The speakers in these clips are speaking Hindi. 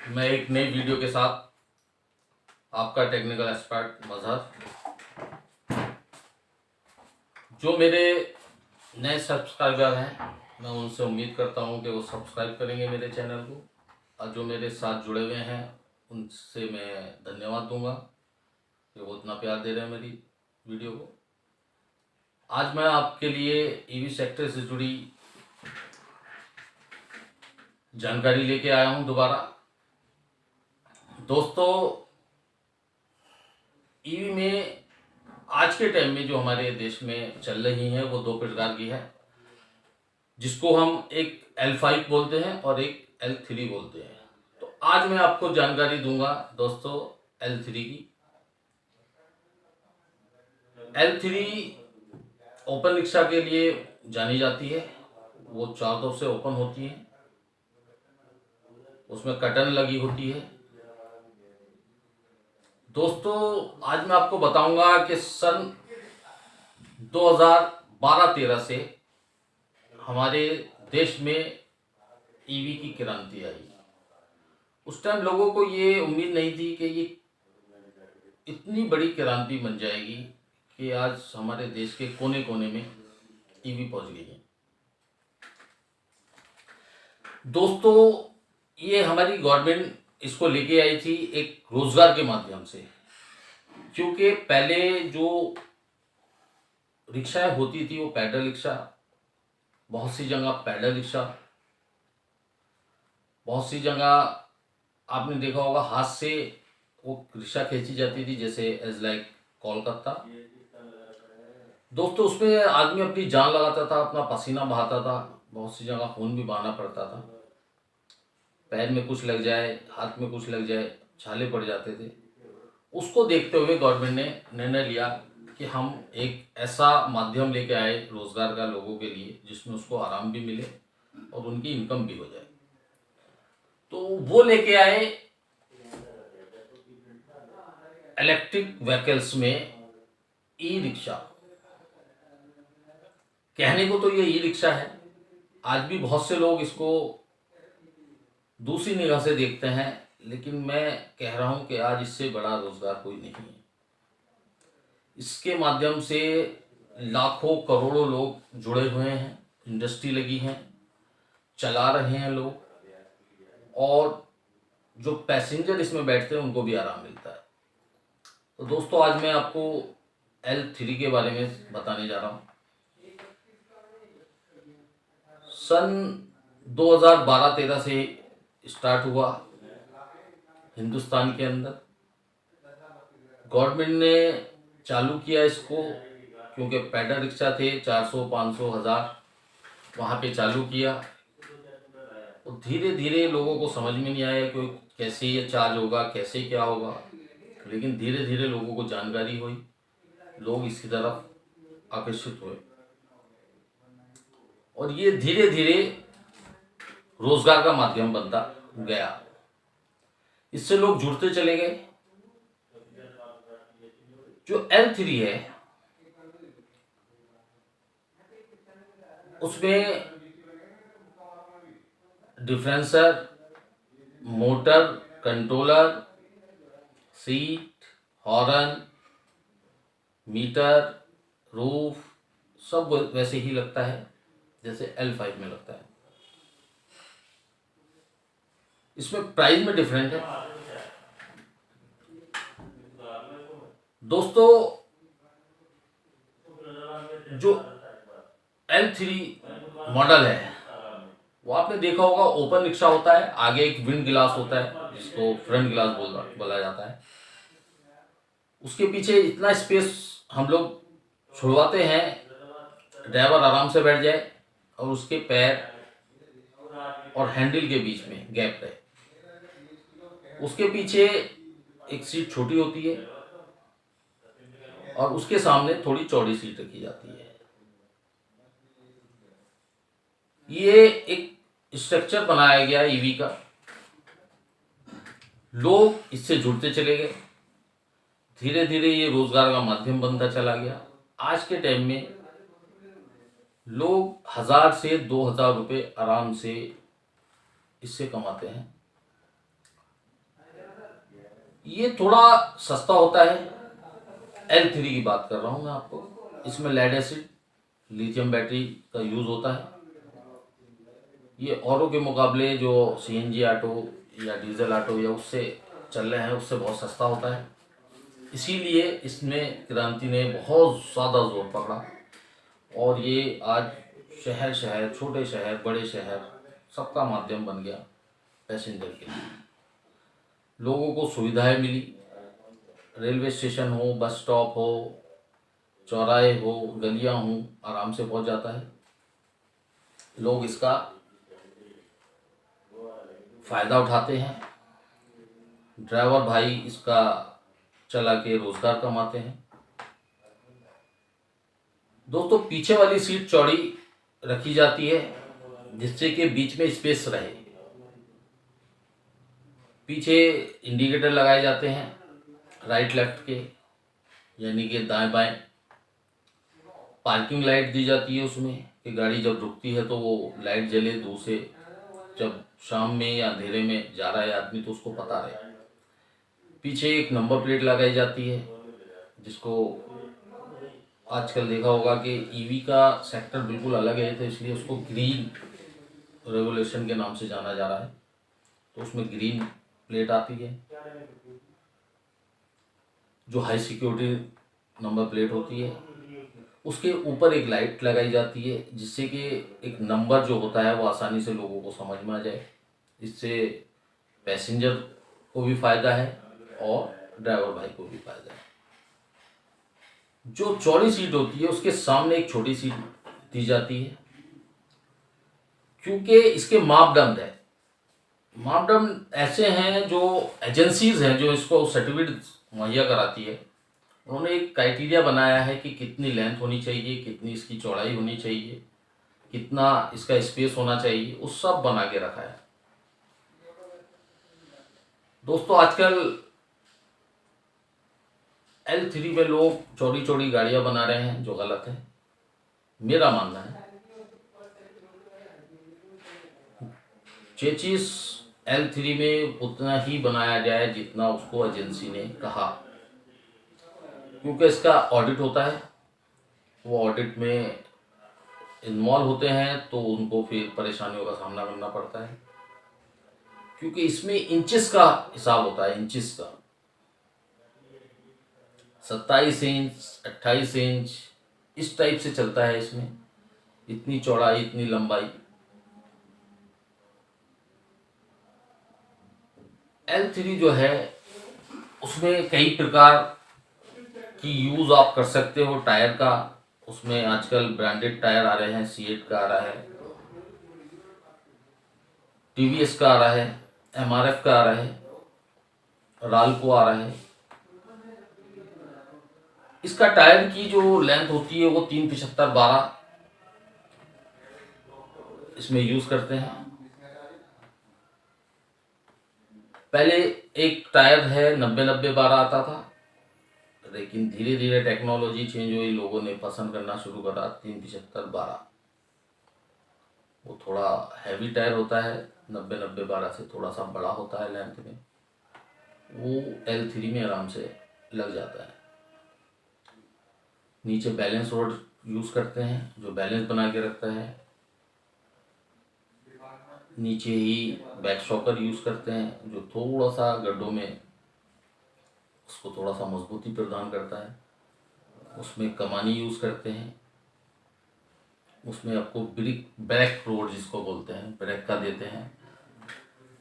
मैं एक नई वीडियो के साथ आपका टेक्निकल एक्सपर्ट मजहर। जो मेरे नए सब्सक्राइबर हैं, मैं उनसे उम्मीद करता हूं कि वो सब्सक्राइब करेंगे मेरे चैनल को, और जो मेरे साथ जुड़े हुए हैं उनसे मैं धन्यवाद दूंगा कि वो इतना प्यार दे रहे हैं मेरी वीडियो को। आज मैं आपके लिए ईवी सेक्टर से जुड़ी जानकारी लेके आया हूं दोबारा। दोस्तों, ईवी में आज के टाइम में जो हमारे देश में चल रही हैं वो दो प्रकार की है, जिसको हम एक L5 बोलते हैं और एक L3 बोलते हैं। तो आज मैं आपको जानकारी दूंगा दोस्तों L3 की। L3 ओपन रिक्शा के लिए जानी जाती है। वो चारों तरफ से ओपन होती है, उसमें कर्टन लगी होती है। दोस्तों, आज मैं आपको बताऊंगा कि सन 2012-13 से हमारे देश में ईवी की क्रांति आई। उस टाइम लोगों को ये उम्मीद नहीं थी कि ये इतनी बड़ी क्रांति बन जाएगी कि आज हमारे देश के कोने कोने में ईवी पहुंच गई है। दोस्तों, ये हमारी गवर्नमेंट इसको लेके आई थी एक रोजगार के माध्यम से, क्योंकि पहले जो रिक्शाएं होती थी वो पैडल रिक्शा, बहुत सी जगह पैडल रिक्शा, बहुत सी जगह आपने देखा होगा हाथ से वो रिक्शा खींची जाती थी, जैसे एज लाइक कोलकाता। दोस्तों, उसमें आदमी अपनी जान लगाता था, अपना पसीना बहाता था, बहुत सी जगह खून भी बहाना पड़ता था। पैर में कुछ लग जाए, हाथ में कुछ लग जाए, छाले पड़ जाते थे। उसको देखते हुए गवर्नमेंट ने निर्णय लिया कि हम एक ऐसा माध्यम लेके आए रोजगार का लोगों के लिए, जिसमें उसको आराम भी मिले और उनकी इनकम भी हो जाए। तो वो लेके आए इलेक्ट्रिक व्हीकल्स में ई रिक्शा। कहने को तो ये ई रिक्शा है, आज भी बहुत से लोग इसको दूसरी निगाह से देखते हैं, लेकिन मैं कह रहा हूं कि आज इससे बड़ा रोजगार कोई नहीं है। इसके माध्यम से लाखों करोड़ों लोग जुड़े हुए हैं, इंडस्ट्री लगी है, चला रहे हैं लोग, और जो पैसेंजर इसमें बैठते हैं उनको भी आराम मिलता है। तो दोस्तों, आज मैं आपको L3 के बारे में बताने जा रहा हूँ। सन 2012-13 से स्टार्ट हुआ हिंदुस्तान के अंदर। गवर्नमेंट ने चालू किया इसको, क्योंकि पैडल रिक्शा थे 400, 500, 1000, वहाँ पे चालू किया। और धीरे धीरे लोगों को समझ में नहीं आया कि कैसे ये चार्ज होगा, कैसे क्या होगा, लेकिन धीरे धीरे लोगों को जानकारी हुई, लोग इसकी तरफ आकर्षित हुए, और ये धीरे धीरे रोजगार का माध्यम बनता गया। इससे लोग जुड़ते चले गए। जो L3 है उसमें differential, motor, controller, seat, horn, meter, roof सब वैसे ही लगता है जैसे L5 में लगता है। इसमें प्राइस में डिफरेंट है। दोस्तों, जो L3 मॉडल है वो आपने देखा होगा, ओपन रिक्शा होता है, आगे एक विंड ग्लास होता है जिसको फ्रंट ग्लास बोला जाता है। उसके पीछे इतना स्पेस हम लोग छुड़वाते हैं, ड्राइवर आराम से बैठ जाए और उसके पैर और हैंडल के बीच में गैप रहे। उसके पीछे एक सीट छोटी होती है और उसके सामने थोड़ी चौड़ी सीट रखी जाती है। ये एक स्ट्रक्चर बनाया गया ईवी का, लोग इससे जुड़ते चले गए, धीरे धीरे ये रोजगार का माध्यम बनता चला गया। आज के टाइम में लोग 1000 से 2000 रुपये आराम से इससे कमाते हैं। ये थोड़ा सस्ता होता है। L3 की बात कर रहा हूँ मैं आपको। इसमें लेड एसिड लिथियम बैटरी का यूज़ होता है। ये औरों के मुकाबले जो CNG ऑटो या डीजल ऑटो या उससे चल रहे हैं उससे बहुत सस्ता होता है। इसीलिए इसमें क्रांति ने बहुत ज़्यादा जोर पकड़ा और ये आज शहर शहर, छोटे शहर, बड़े शहर सबका माध्यम बन गया पैसेंजर के लिए। लोगों को सुविधाएं मिली, रेलवे स्टेशन हो, बस स्टॉप हो, चौराहे हो, गलियां हो, आराम से पहुंच जाता है। लोग इसका फ़ायदा उठाते हैं। ड्राइवर भाई इसका चला के रोज़गार कमाते हैं। दोस्तों, पीछे वाली सीट चौड़ी रखी जाती है जिससे कि बीच में स्पेस रहे। पीछे इंडिकेटर लगाए जाते हैं राइट लेफ्ट के, यानी कि दाएं बाएं। पार्किंग लाइट दी जाती है उसमें कि गाड़ी जब रुकती है तो वो लाइट जले, दूर से जब शाम में या अंधेरे में जा रहा है आदमी तो उसको पता रहे। पीछे एक नंबर प्लेट लगाई जाती है जिसको आजकल देखा होगा कि ईवी का सेक्टर बिल्कुल अलग है, तो इसलिए उसको ग्रीन रेवोल्यूशन के नाम से जाना जा रहा है। तो उसमें ग्रीन प्लेट आती है जो हाई सिक्योरिटी नंबर प्लेट होती है। उसके ऊपर एक लाइट लगाई जाती है जिससे कि एक नंबर जो होता है वो आसानी से लोगों को समझ में आ जाए। इससे पैसेंजर को भी फ़ायदा है और ड्राइवर भाई को भी फ़ायदा है। जो चौड़ी सीट होती है उसके सामने एक छोटी सीट दी जाती है क्योंकि इसके मापदंड ऐसे हैं। जो एजेंसीज हैं जो इसको सर्टिफिकेट मुहैया कराती है, उन्होंने एक क्राइटेरिया बनाया है कि कितनी लेंथ होनी चाहिए, कितनी इसकी चौड़ाई होनी चाहिए, कितना इसका स्पेस होना चाहिए, वो सब बना के रखा है। दोस्तों, आजकल L3 में लोग चौड़ी चौड़ी गाड़ियां बना रहे हैं जो गलत है, मेरा मानना है। चेचिस L3 में उतना ही बनाया जाए जितना उसको एजेंसी ने कहा, क्योंकि इसका ऑडिट होता है। वो ऑडिट में इन्वॉल्व होते हैं तो उनको फिर परेशानियों का सामना करना पड़ता है, क्योंकि इसमें इंचेस का हिसाब होता है। इंचेस का 27 इंच, 28 इंच, इस टाइप से चलता है इसमें। इतनी चौड़ाई, इतनी लंबाई। L3 जो है उसमें कई प्रकार की यूज़ आप कर सकते हो टायर का। उसमें आजकल ब्रांडेड टायर आ रहे हैं, सीएट का आ रहा है, टीवीएस का आ रहा है, MRF का आ रहा है, राल्को आ रहा है। इसका टायर की जो लेंथ होती है वो 375/12 इसमें यूज़ करते हैं। पहले एक टायर है 90-90/12 आता था, लेकिन धीरे धीरे टेक्नोलॉजी चेंज हुई, लोगों ने पसंद करना शुरू करा 375/12। वो थोड़ा हैवी टायर होता है, 90-90/12 से थोड़ा सा बड़ा होता है लेंथ में। वो L3 में आराम से लग जाता है। नीचे बैलेंस रोड यूज़ करते हैं जो बैलेंस बना के रखता है। नीचे ही बैक शॉकर यूज़ करते हैं जो थोड़ा सा गड्ढों में उसको थोड़ा सा मजबूती प्रदान करता है। उसमें कमानी यूज़ करते हैं। उसमें आपको ब्रेक रोड जिसको बोलते हैं, ब्रेक का देते हैं।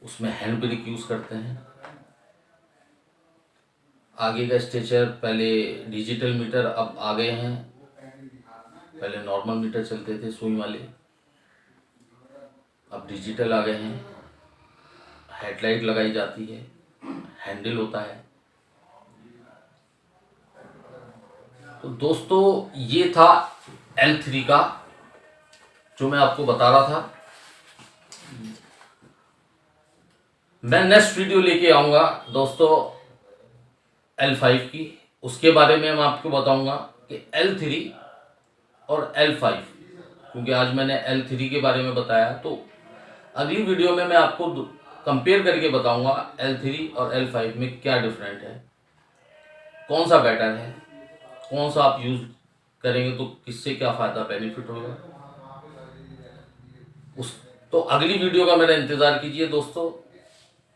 उसमें हैंड ब्रेक यूज़ करते हैं। आगे का स्ट्रेचर, पहले डिजिटल मीटर अब आ गए हैं, पहले नॉर्मल मीटर चलते थे सुई वाले, अब डिजिटल आ गए हैं। हेडलाइट लगाई जाती है, हैंडल होता है। तो दोस्तों, ये था L3 का जो मैं आपको बता रहा था। मैं नेक्स्ट वीडियो लेके आऊँगा दोस्तों L5 की। उसके बारे में मैं आपको बताऊंगा कि L3 और L5, क्योंकि आज मैंने L3 के बारे में बताया, तो अगली वीडियो में मैं आपको कंपेयर करके बताऊंगा L3 और L5 में क्या डिफरेंट है, कौन सा बेटर है, कौन सा आप यूज़ करेंगे तो किससे क्या फ़ायदा बेनिफिट होगा। उस तो अगली वीडियो का मेरा इंतज़ार कीजिए दोस्तों।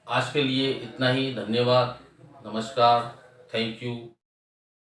आज के लिए इतना ही, धन्यवाद, नमस्कार, थैंक यू।